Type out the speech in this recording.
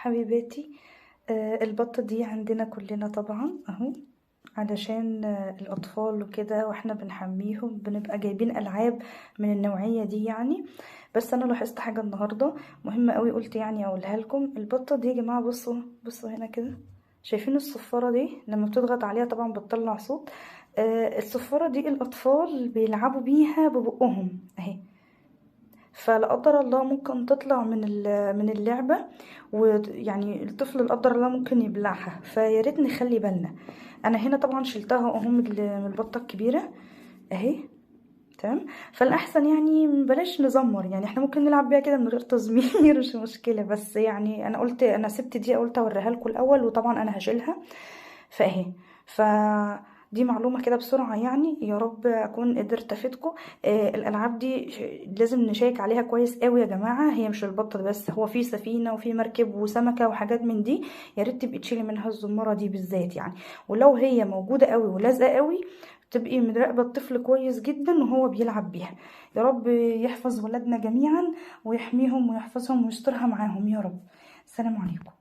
حبيباتي. البطة دي عندنا كلنا طبعا اهو، علشان الأطفال وكده، واحنا بنحميهم بنبقى جايبين ألعاب من النوعية دي يعني. بس أنا لاحظت حاجة النهاردة مهمة قوي، قلت يعني أقولها لكم. البطة دي يا جماعة بصوا بصوا هنا كده، شايفين الصفارة دي لما بتضغط عليها طبعا بتطلع صوت. الصفارة دي الأطفال بيلعبوا بيها ببقهم اهي، فلا قدر الله ممكن تطلع من اللعبة، ويعني الطفل لا قدر الله ممكن يبلعها، فيا ريت نخلي بالنا. انا هنا طبعا شلتها اهو من البطة الكبيرة اهي، تمام. فالاحسن يعني بلاش نزمر، يعني احنا ممكن نلعب بيها كده من غير تزمير مش مشكلة، بس يعني انا قلت انا سبت دي، قلت اوريها لكم الاول، وطبعا انا هشيلها فاهي. ف دي معلومة كده بسرعة يعني، يا رب أكون قدرت أفيدكم. الألعاب دي لازم نشيك عليها كويس قوي يا جماعة، هي مش البطة بس، هو في سفينة وفي مركب وسمكة وحاجات من دي، يا ريت تبقي تشيلي منها الزمارة دي بالذات يعني. ولو هي موجودة قوي ولازقة قوي، تبقي مراقبة الطفل كويس جدا وهو بيلعب بيها. يا رب يحفظ ولادنا جميعا ويحميهم ويحفظهم ويسترها معاهم يا رب. السلام عليكم.